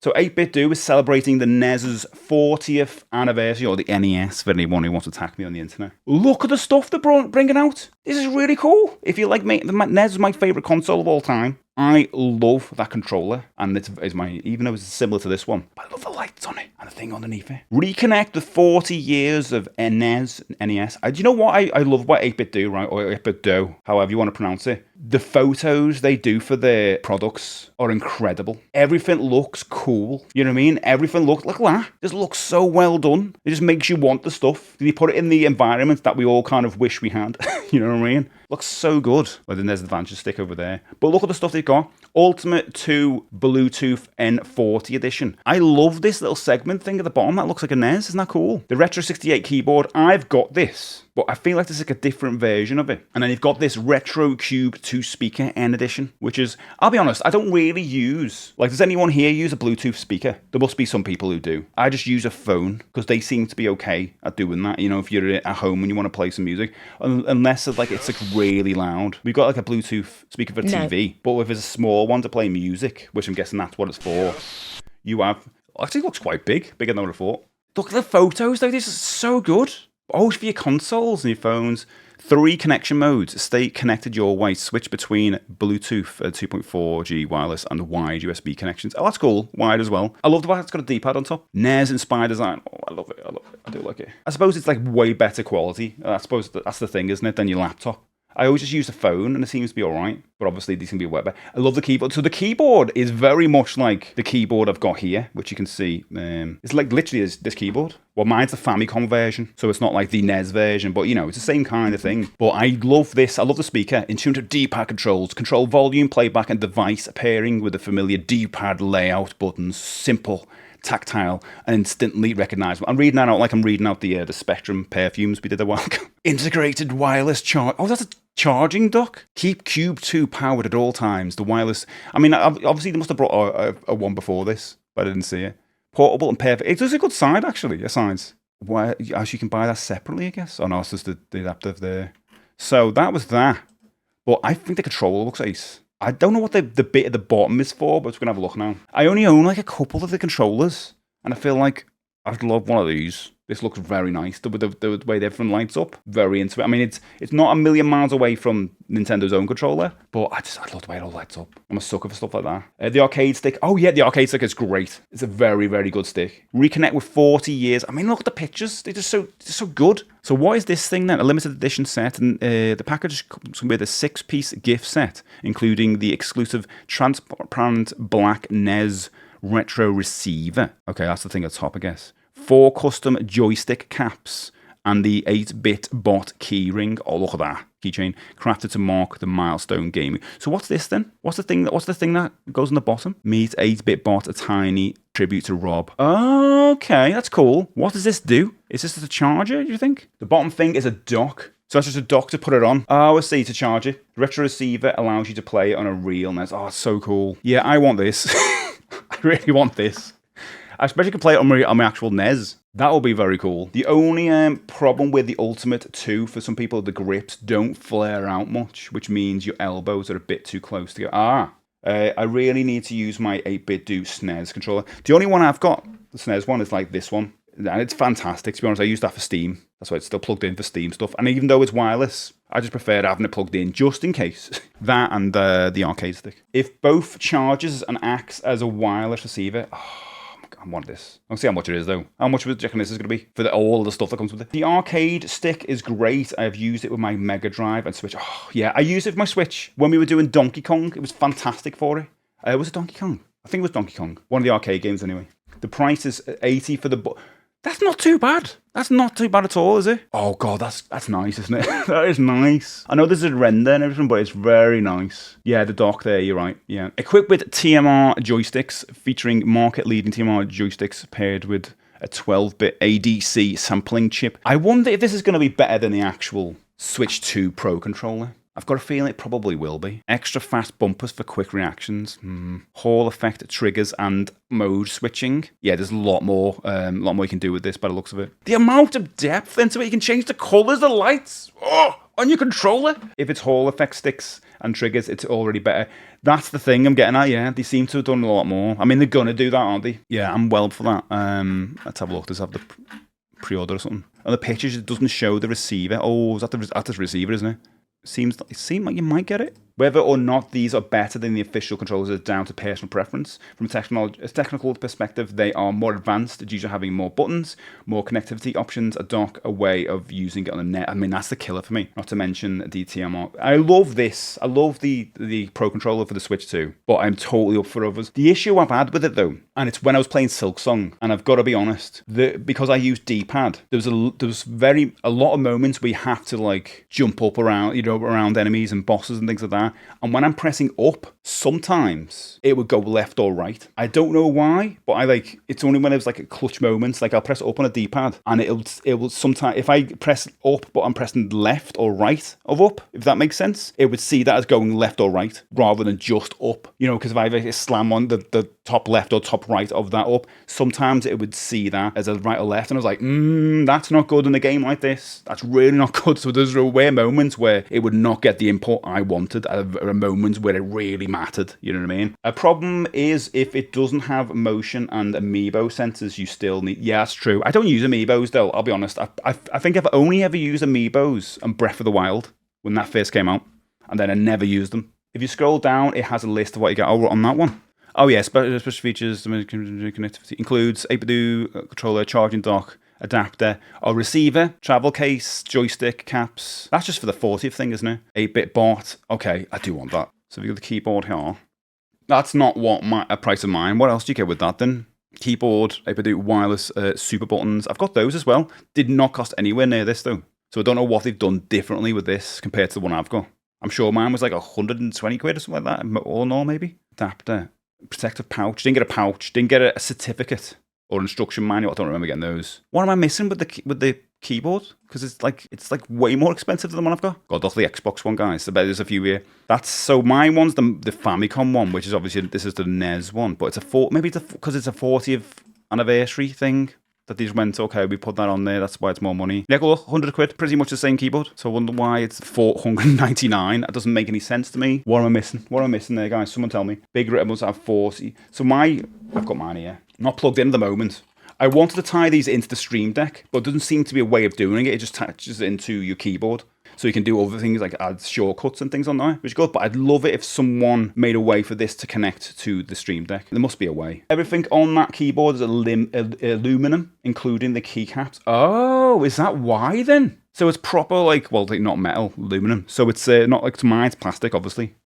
So 8BitDo is celebrating the NES's 40th anniversary, or the NES, for anyone who wants to attack me on the internet. Look at the stuff they're bringing out. This is really cool. If you like, the NES is my favourite console of all time. I love that controller, and even though it's similar to this one, but I love the lights on it and the thing underneath it. Reconnect the 40 years of NES. Do you know what I love about 8BitDo, right? Or 8BitDo, however you want to pronounce it. The photos they do for their products are incredible. Everything looks cool. You know what I mean? Everything looks like that. Just looks so well done. It just makes you want the stuff. They put it in the environment that we all kind of wish we had. You know what I mean? Looks so good. Well, then there's the advantage stick over there. But look at the stuff they've got. Ultimate 2 Bluetooth N40 edition. I love this little segment thing at the bottom. That looks like a NES. Isn't that cool? The Retro 68 keyboard. I've got this, but I feel like there's like a different version of it. And then you've got this Retro Cube 2 speaker N edition, which is, I'll be honest, I don't really use, like, does anyone here use a Bluetooth speaker? There must be some people who do. I just use a phone because they seem to be okay at doing that. You know, if you're at home and you want to play some music, unless it's like really loud. We've got like a Bluetooth speaker for TV, but if it's a small one to play music, which I'm guessing that's what it's for, you have, actually looks quite big, bigger than I would have thought. Look at the photos though, this is so good. Oh, for your consoles and your phones. 3 connection modes. Stay connected your way. Switch between Bluetooth 2.4G wireless and wide USB connections. Oh, that's cool. Wide as well. I love the fact it's got a D-pad on top. NES inspired design. Oh, I love it. I do like it. I suppose it's like way better quality. I suppose that's the thing, isn't it, than your laptop. I always just use the phone and it seems to be alright, but obviously these can be way better. I love the keyboard. So the keyboard is very much like the keyboard I've got here, which you can see. It's like literally this keyboard. Well, mine's the Famicom version, so it's not like the NES version, but you know, it's the same kind of thing. But I love this. I love the speaker. Intuitive D-pad controls. Control volume, playback, and device pairing with the familiar D-pad layout buttons. Simple, tactile, and instantly recognizable. I'm reading that out like I'm reading out the Spectrum perfumes we did a while ago. Integrated wireless charge. Oh, that's a charging dock. Keep Cube 2 powered at all times. The wireless. I mean, obviously they must have brought a one before this, but I didn't see it. Portable and perfect. It does a good side actually. A size. Why? As you can buy that separately, I guess. Oh no, it's just the adaptive there. So that was that. But I think the controller looks ace. I don't know what the bit at the bottom is for, but we're going to have a look now. I only own like a couple of the controllers, and I feel like I'd love one of these. This looks very nice. The way everything lights up, very into it. I mean, it's not a million miles away from Nintendo's own controller, but I love the way it all lights up. I'm a sucker for stuff like that. The arcade stick. Oh yeah, the arcade stick is great. It's a very, very good stick. Reconnect with 40 years. I mean, look at the pictures. They're just so good. So what is this thing then? A limited edition set, and the package comes with a 6-piece gift set, including the exclusive transparent black NES retro receiver. Okay, that's the thing at the top, I guess. 4 custom joystick caps and the 8-bit bot keyring. Oh, look at that keychain, crafted to mark the milestone gaming. So what's this then? What's the thing that goes on the bottom? Meet 8-bit bot, a tiny tribute to Rob. Okay, that's cool. What does this do? Is this a charger? Do you think the bottom thing is a dock? So that's just a dock to put it on. Oh, I see, to charge it. The retro receiver allows you to play it on a real NES. Oh, it's so cool. Yeah, I want this. I really want this. I especially can play it on my actual NES. That will be very cool. The only problem with the Ultimate 2, for some people, the grips don't flare out much, which means your elbows are a bit too close together. I really need to use my 8BitDo SNES controller. The only one I've got, the SNES one, is like this one. And it's fantastic, to be honest. I use that for Steam. That's why it's still plugged in for Steam stuff. And even though it's wireless, I just prefer having it plugged in just in case. That and the arcade stick. If both charges and acts as a wireless receiver... I want this. I'll see how much it is though. How much do you reckon this is going to be for all the stuff that comes with it? The arcade stick is great. I've used it with my Mega Drive and Switch. Oh yeah, I used it with my Switch when we were doing Donkey Kong. It was fantastic for it. Was it Donkey Kong? I think it was Donkey Kong. One of the arcade games anyway. The price is $80 for the... That's not too bad. That's not too bad at all, is it? Oh god, that's nice, isn't it? That is nice. I know there's a render and everything, but it's very nice. Yeah, the dock there, you're right. Yeah. Equipped with TMR joysticks, featuring market-leading TMR joysticks paired with a 12-bit ADC sampling chip. I wonder if this is going to be better than the actual Switch 2 Pro controller. I've got a feeling it probably will be. Extra fast bumpers for quick reactions. Hall effect triggers and mode switching. Yeah, there's a lot more you can do with this by the looks of it. The amount of depth into it. You can change the colours, the lights. Oh, on your controller. If it's Hall effect sticks and triggers, it's already better. That's the thing I'm getting at, yeah. They seem to have done a lot more. I mean, they're going to do that, aren't they? Yeah, I'm well for that. Let's have a look. Let's have the pre-order or something. On the pictures, it doesn't show the receiver. Oh, that's the receiver, isn't it? It seems like you might get it. Whether or not these are better than the official controllers is down to personal preference. From a technical perspective, they are more advanced due to having more buttons, more connectivity options, a dock, a way of using it on the net. I mean, that's the killer for me. Not to mention DTMR. I love this. I love the Pro Controller for the Switch 2, but I'm totally up for others. The issue I've had with it though, and it's when I was playing Silksong, and I've got to be honest, because I use D-pad, there was a lot of moments where you have to like jump up around, around enemies and bosses and things like that. And when I'm pressing up, sometimes it would go left or right. I don't know why, but it's only when there's like a clutch moments, like I'll press up on a D-pad and it will sometimes, if I press up but I'm pressing left or right of up, if that makes sense, it would see that as going left or right rather than just up, because if I slam on the top left or top right of that up, sometimes it would see that as a right or left, and I was like, that's not good in a game like this. That's really not good. So there's rare moments where it would not get the input I wanted at a moment where it really mattered, you know what I mean? A problem is if it doesn't have motion and amiibo sensors, you still need... Yeah, that's true. I don't use amiibos though, I'll be honest. I think I've only ever used amiibos on Breath of the Wild when that first came out, and then I never used them. If you scroll down, it has a list of what you get on that one. Oh yeah, special features, connectivity includes 8BitDo controller, charging dock, adapter, a receiver, travel case, joystick, caps. That's just for the 40th thing, isn't it? 8-bit bot. Okay, I do want that. So if you got the keyboard here, that's not what a price of mine. What else do you get with that then? Keyboard, 8BitDo wireless super buttons. I've got those as well. Did not cost anywhere near this though. So I don't know what they've done differently with this compared to the one I've got. I'm sure mine was like 120 quid or something like that, all in all maybe. Adapter. Protective pouch. Didn't get a pouch. Didn't get a certificate or instruction manual. I don't remember getting those. What am I missing with the keyboard? Because it's like way more expensive than the one I've got. Got off the Xbox one, guys. I bet there's a few here. So my one's the Famicom one, which is obviously this is the NES one, but because it's a 40th anniversary thing. That they just went, okay, we put that on there, that's why it's more money. Yeah, go 100 quid, pretty much the same keyboard. So I wonder why it's 499. That doesn't make any sense to me. What am I missing? What am I missing there, guys? Someone tell me. Big Rit must have 40. So I've got mine here. Not plugged in at the moment. I wanted to tie these into the Stream Deck, but there doesn't seem to be a way of doing it. It just attaches into your keyboard. So you can do other things like add shortcuts and things on there, which is good. But I'd love it if someone made a way for this to connect to the Stream Deck. There must be a way. Everything on that keyboard is aluminum, including the keycaps. Oh, is that why then? So it's proper not metal, aluminum. So it's not like to mine, it's plastic, obviously.